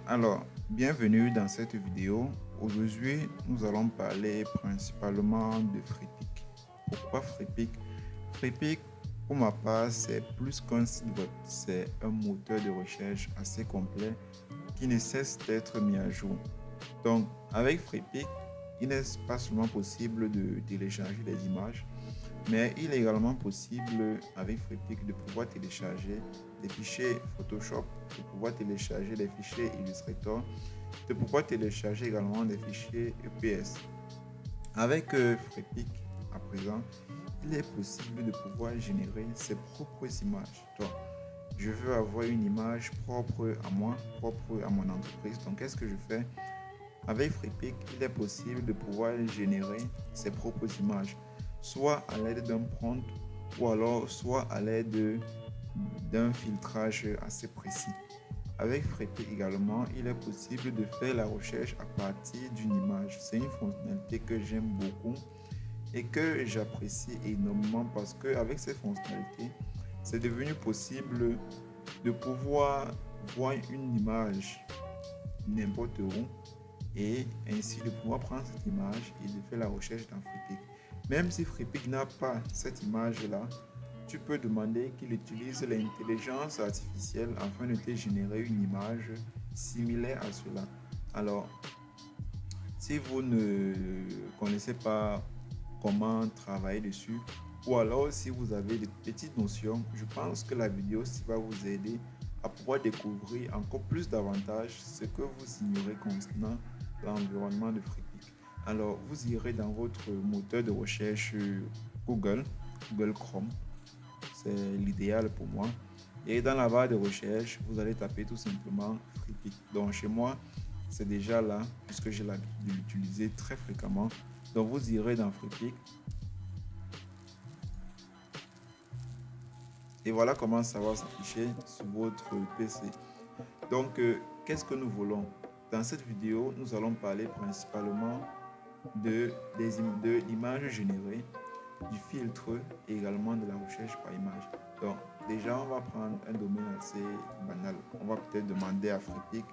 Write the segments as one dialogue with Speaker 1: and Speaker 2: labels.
Speaker 1: Alors, bienvenue dans cette vidéo. Aujourd'hui, nous allons parler principalement de Freepik. Pourquoi Freepik? Freepik, pour ma part, c'est plus qu'un site web. C'est un moteur de recherche assez complet qui ne cesse d'être mis à jour. Donc, avec Freepik, il n'est pas seulement possible de télécharger des images, mais il est également possible avec Freepik de pouvoir télécharger des fichiers Photoshop, de pouvoir télécharger des fichiers Illustrator, de pouvoir télécharger également des fichiers EPS. Avec Freepik, à présent, il est possible de pouvoir générer ses propres images. Donc, je veux avoir une image propre à moi, propre à mon entreprise. Donc, qu'est-ce que je fais? Avec Freepik, il est possible de pouvoir générer ses propres images, soit à l'aide d'un prompt ou alors soit à l'aide d'un filtrage assez précis. Avec Freepik également, il est possible de faire la recherche à partir d'une image. C'est une fonctionnalité que j'aime beaucoup et que j'apprécie énormément parce qu'avec cette fonctionnalité, c'est devenu possible de pouvoir voir une image n'importe où et ainsi de pouvoir prendre cette image et de faire la recherche dans Freepik. Même si Freepik n'a pas cette image-là, tu peux demander qu'il utilise l'intelligence artificielle afin de te générer une image similaire à cela. Alors, si vous ne connaissez pas comment travailler dessus, ou alors si vous avez des petites notions, je pense que la vidéo va vous aider à pouvoir découvrir encore plus d'avantages ce que vous ignorez concernant l'environnement de Freepik. Alors, vous irez dans votre moteur de recherche Google, Google Chrome, c'est l'idéal pour moi. Et dans la barre de recherche, vous allez taper tout simplement Freepik. Donc chez moi, c'est déjà là, puisque j'ai l'habitude de l'utiliser très fréquemment. Donc vous irez dans Freepik. Et voilà comment ça va s'afficher sur votre PC. Donc, qu'est-ce que nous voulons? Dans cette vidéo, nous allons parler principalement d'images générées, du filtre et également de la recherche par image. Donc, déjà, on va prendre un domaine assez banal. On va peut-être demander à Freepik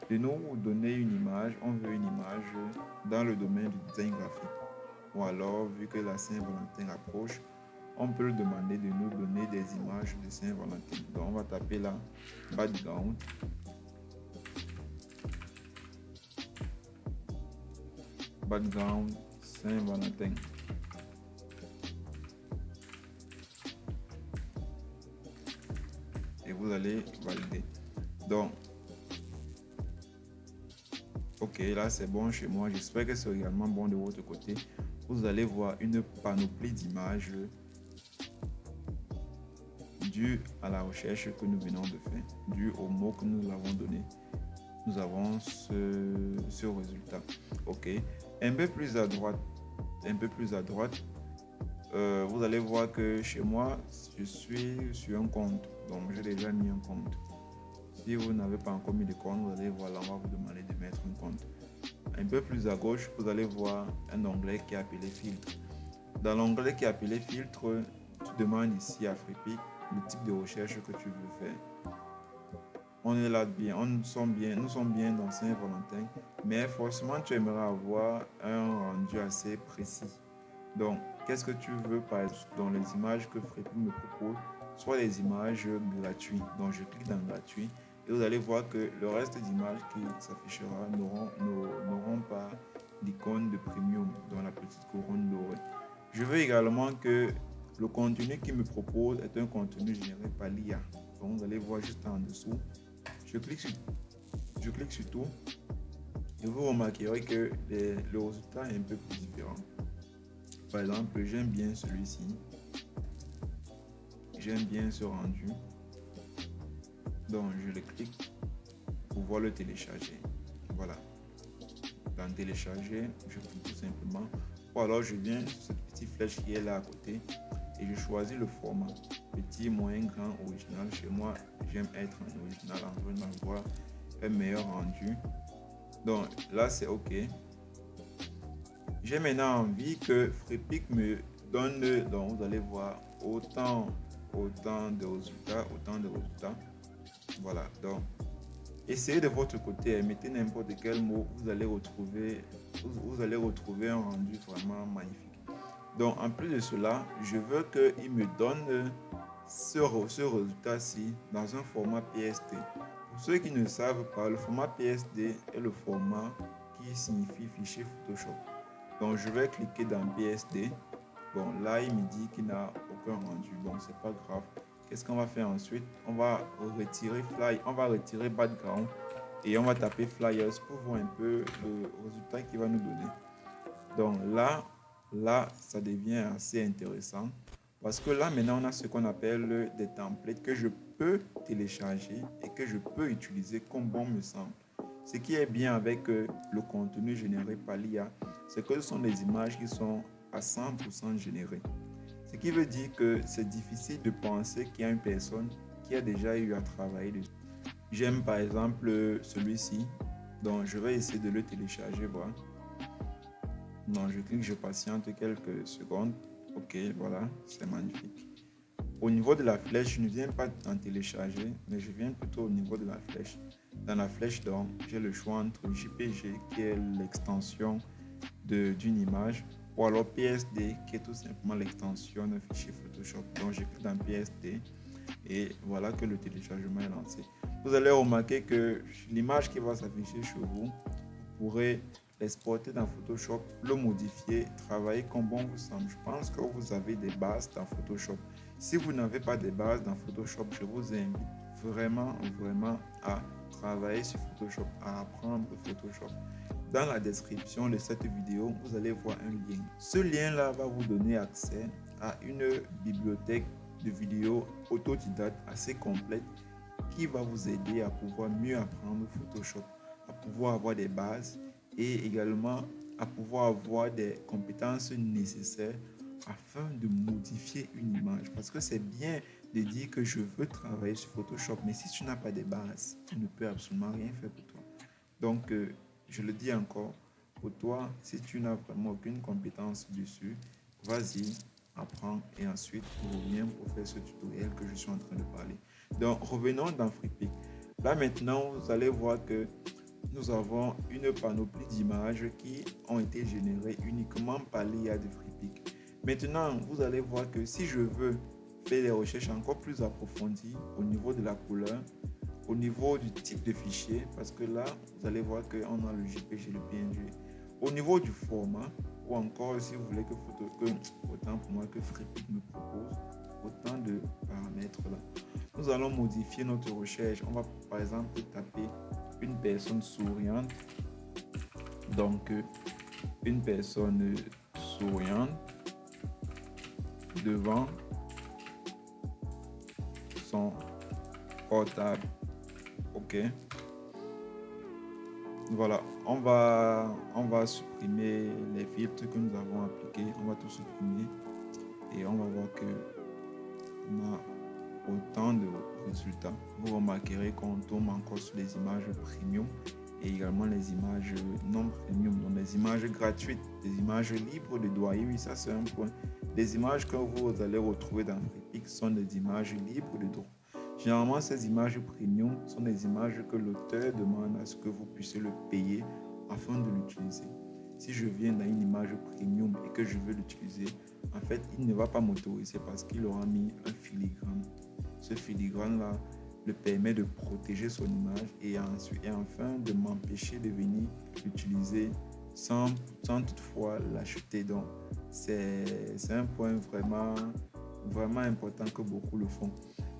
Speaker 1: de nous donner une image. On veut une image dans le domaine du design graphique. Ou alors, vu que la Saint-Valentin approche, on peut lui demander de nous donner des images de Saint-Valentin. Donc, on va taper là, background, background Saint-Valentin. Et vous allez valider. Donc, ok, là c'est bon chez moi. J'espère que c'est également bon de votre côté. Vous allez voir une panoplie d'images dû à la recherche que nous venons de faire, dû au mot que nous avons donné. Nous avons ce résultat. Ok. Un peu plus à droite, vous allez voir que chez moi, je suis sur un compte. Donc, j'ai déjà mis un compte. Si vous n'avez pas encore mis de compte, vous allez voir là, on va vous demander de mettre un compte. Un peu plus à gauche, vous allez voir un onglet qui est appelé filtre. Dans l'onglet qui est appelé filtre, tu demandes ici à Freepik le type de recherche que tu veux faire. On est là bien, nous sommes bien dans Saint-Valentin, mais forcément tu aimerais avoir un rendu assez précis. Donc, qu'est-ce que tu veux par exemple dans les images que Freepik me propose, soit les images gratuites. Donc, je clique dans gratuit et vous allez voir que le reste des images qui s'affichera n'auront pas l'icône de premium dans la petite couronne dorée. Je veux également que le contenu qu'il me propose est un contenu généré par l'IA. Donc, vous allez voir juste en dessous. Je clique sur tout et vous remarquerez que le résultat est un peu plus différent. Par exemple, j'aime bien celui-ci. J'aime bien ce rendu. Donc, je le clique pour pouvoir le télécharger. Voilà. Dans télécharger, je clique tout simplement. Ou alors, je viens sur cette petite flèche qui est là à côté et je choisis le format. Petit, moyen, grand, original. Chez moi, j'aime être en original afin d'avoir un meilleur rendu. Donc, là, c'est OK. J'ai maintenant envie que Freepik me donne, donc vous allez voir autant de résultats. Voilà, donc Essayez de votre côté, mettez n'importe quel mot, vous allez retrouver un rendu vraiment magnifique. Donc en plus de cela, je veux qu'il me donne ce résultat-ci dans un format PSD. Pour ceux qui ne savent pas, le format PSD est le format qui signifie fichier Photoshop. Donc je vais cliquer dans PSD. Bon, là il me dit qu'il n'a aucun rendu. Bon, c'est pas grave. Qu'est-ce qu'on va faire ensuite? On va retirer background et on va taper flyers pour voir un peu le résultat qu'il va nous donner. Donc là, ça devient assez intéressant parce que là, maintenant, on a ce qu'on appelle des templates que je peux télécharger et que je peux utiliser comme bon me semble. Ce qui est bien avec le contenu généré par l'IA, c'est que ce sont des images qui sont à 100% générées. Ce qui veut dire que c'est difficile de penser qu'il y a une personne qui a déjà eu à travailler dessus. J'aime par exemple celui-ci, donc je vais essayer de le télécharger. Voilà. Non, je clique, je patiente quelques secondes. Ok, voilà, c'est magnifique. Au niveau de la flèche, je ne viens pas en télécharger, mais je viens plutôt au niveau de la flèche. Dans la flèche, donc, j'ai le choix entre JPG, qui est l'extension d'une image, ou alors PSD, qui est tout simplement l'extension d'un fichier Photoshop. Donc, je clique dans PSD et voilà que le téléchargement est lancé. Vous allez remarquer que l'image qui va s'afficher chez vous, vous pourrez l'exporter dans Photoshop, le modifier, travailler comme bon vous semble. Je pense que vous avez des bases dans Photoshop. Si vous n'avez pas de bases dans Photoshop, je vous invite vraiment à travailler sur Photoshop, à apprendre Photoshop. Dans la description de cette vidéo, vous allez voir un lien. Ce lien-là va vous donner accès à une bibliothèque de vidéos autodidacte assez complète qui va vous aider à pouvoir mieux apprendre Photoshop, à pouvoir avoir des bases et également à pouvoir avoir des compétences nécessaires afin de modifier une image. Parce que c'est bien de dire que je veux travailler sur Photoshop, mais si tu n'as pas de base, tu ne peux absolument rien faire pour toi. Donc, je le dis encore, pour toi, si tu n'as vraiment aucune compétence dessus, vas-y, apprends et ensuite reviens pour faire ce tutoriel que je suis en train de parler. Donc, revenons dans Freepik. Là maintenant, vous allez voir que nous avons une panoplie d'images qui ont été générées uniquement par l'IA de Freepik. Maintenant, vous allez voir que si je veux faire des recherches encore plus approfondies au niveau de la couleur, au niveau du type de fichier, parce que là, vous allez voir qu'on a le JPG, le PNG. Au niveau du format, ou encore si vous voulez autant pour moi que Freepik me propose, autant de paramètres là. Nous allons modifier notre recherche. On va par exemple taper une personne souriante. Donc, une personne souriante devant son portable. Ok. Voilà, on va supprimer les filtres que nous avons appliqués. On va tout supprimer et on va voir que on a autant de résultats. Vous remarquerez qu'on tombe encore sur les images premium et également les images non premium, donc les images gratuites, des images libres de droit. Et oui, ça c'est un point. Les images que vous allez retrouver dans Freepik sont des images libres de droit. Généralement, ces images premium sont des images que l'auteur demande à ce que vous puissiez le payer afin de l'utiliser. Si je viens dans une image premium et que je veux l'utiliser, en fait, il ne va pas m'autoriser parce qu'il aura mis un filigrane. Ce filigrane-là le permet de protéger son image et enfin de m'empêcher de venir l'utiliser sans toutefois l'acheter. Donc, c'est un point vraiment important que beaucoup le font.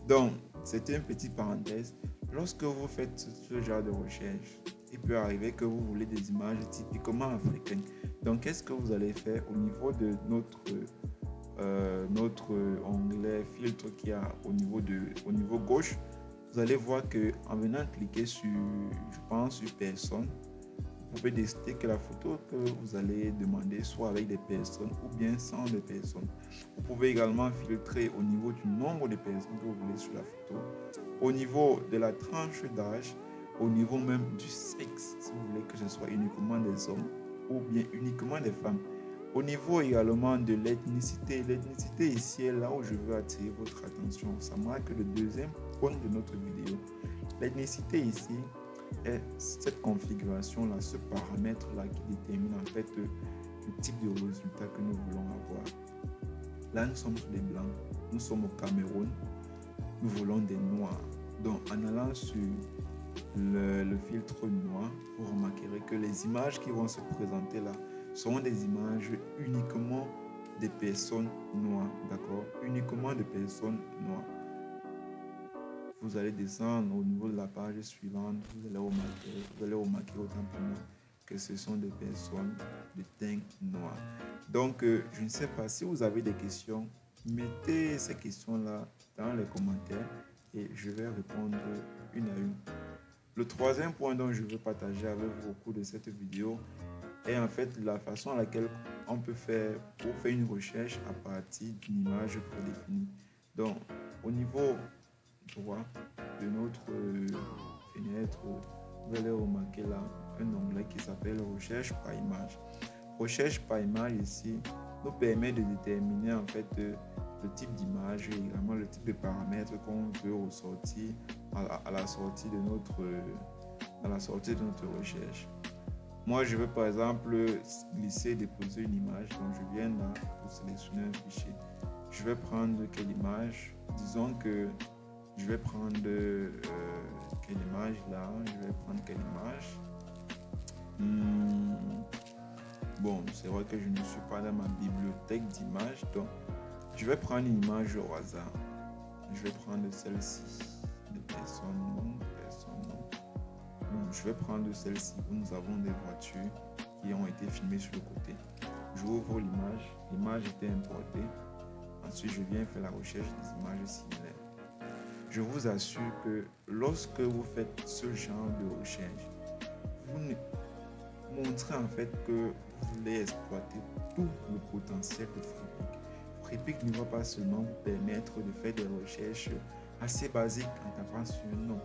Speaker 1: Donc, c'était une petite parenthèse. Lorsque vous faites ce genre de recherche, il peut arriver que vous voulez des images typiquement africaines. Donc, qu'est-ce que vous allez faire au niveau de notre onglet filtre qui a au niveau gauche? Vous allez voir qu'en venant cliquer sur, je pense, sur personne, vous pouvez décider que la photo que vous allez demander soit avec des personnes ou bien sans des personnes. Vous pouvez également filtrer au niveau du nombre de personnes que vous voulez sur la photo, au niveau de la tranche d'âge, au niveau même du sexe, si vous voulez que ce soit uniquement des hommes ou bien uniquement des femmes. Au niveau également de l'ethnicité, l'ethnicité ici est là où je veux attirer votre attention. Ça marque le deuxième point de notre vidéo. L'ethnicité ici, est cette configuration-là, ce paramètre-là qui détermine en fait le type de résultat que nous voulons avoir. Là, nous sommes sur des blancs, nous sommes au Cameroun, nous voulons des noirs. Donc, en allant sur le filtre noir, vous remarquerez que les images qui vont se présenter là seront des images uniquement des personnes noires, d'accord? Uniquement des personnes noires. Vous allez descendre au niveau de la page suivante, vous allez remarquer autant pour moi que ce sont des personnes de teint noir. Donc, je ne sais pas si vous avez des questions, mettez ces questions-là dans les commentaires et je vais répondre une à une. Le troisième point dont je veux partager avec vous au cours de cette vidéo est en fait la façon à laquelle on peut faire pour faire une recherche à partir d'une image prédéfinie. Donc, au niveau droit de notre fenêtre, vous allez remarquer là un onglet qui s'appelle recherche par image. Recherche par image ici nous permet de déterminer en fait le type d'image et également le type de paramètres qu'on veut ressortir à la sortie de notre recherche. Moi, je veux par exemple glisser et déposer une image. Donc, je viens là pour sélectionner un fichier. Je vais prendre quelle image? Disons que je vais prendre quelle image là? Je vais prendre quelle image? Bon, c'est vrai que je ne suis pas dans ma bibliothèque d'images. Donc, je vais prendre une image au hasard. Je vais prendre celle-ci. De personne non. Je vais prendre celle-ci où nous avons des voitures qui ont été filmées sur le côté. J'ouvre l'image. L'image était importée. Ensuite, je viens faire la recherche des images similaires. Je vous assure que lorsque vous faites ce genre de recherche, vous montrez en fait que vous voulez exploiter tout le potentiel de Freepik. Freepik ne va pas seulement vous permettre de faire des recherches assez basiques en tapant sur un nom.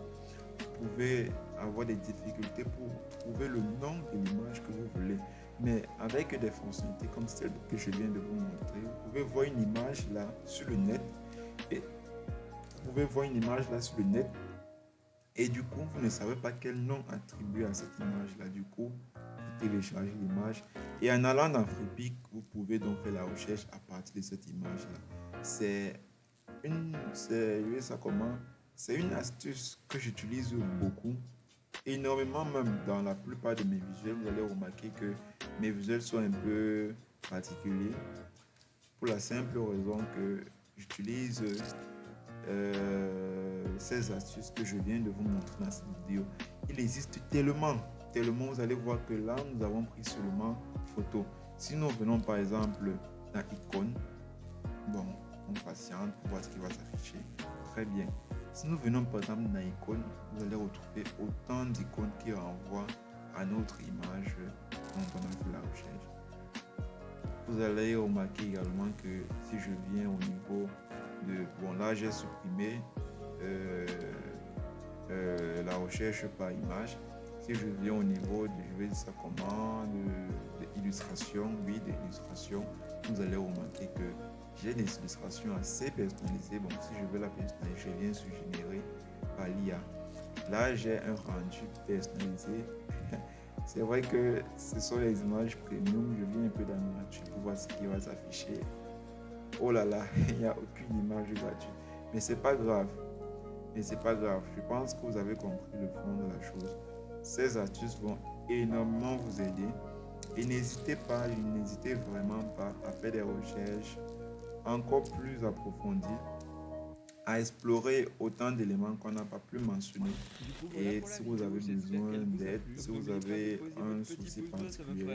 Speaker 1: Vous pouvez avoir des difficultés pour trouver le nom de l'image que vous voulez. Mais avec des fonctionnalités comme celle que je viens de vous montrer, vous pouvez voir une image là sur le net et du coup, vous ne savez pas quel nom attribuer à cette image-là. Du coup, vous téléchargez l'image et en allant dans Freepik, vous pouvez donc faire la recherche à partir de cette image-là. C'est une astuce que j'utilise beaucoup, énormément même dans la plupart de mes visuels. Vous allez remarquer que mes visuels sont un peu particuliers pour la simple raison que j'utilise ces astuces que je viens de vous montrer dans cette vidéo. Il existe tellement, vous allez voir que là, nous avons pris seulement photo. Si nous venons par exemple dans icône, bon, on patiente pour voir ce qui va s'afficher. Très bien. Si nous venons par exemple dans icône, vous allez retrouver autant d'icônes qui renvoient à notre image dont on a fait la recherche. Vous allez remarquer également que si je viens au niveau de... Bon, là j'ai supprimé la recherche par image. Si je viens au niveau de, je vais dire ça comment, d'illustration, oui, d'illustration, vous allez remarquer que j'ai des illustrations assez personnalisées. Bon, si je veux la personnaliser, je viens sur générer par l'IA. Là, j'ai un rendu personnalisé. C'est vrai que ce sont les images premium. Je viens un peu dans la nature pour voir ce qui va s'afficher. Oh là là, il n'y a aucune image gratuite. Mais c'est pas grave. Je pense que vous avez compris le fond de la chose. Ces astuces vont énormément vous aider. Et n'hésitez vraiment pas à faire des recherches encore plus approfondies, à explorer autant d'éléments qu'on n'a pas pu mentionner. Et si vous avez besoin d'aide, si vous avez un souci particulier,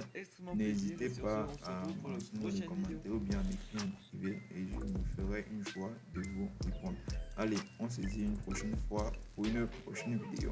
Speaker 1: n'hésitez pas à mentionner dans les commentaires ou bien à m'écrire en privé et je me ferai une joie de vous répondre. Allez, on se dit une prochaine fois pour une prochaine vidéo.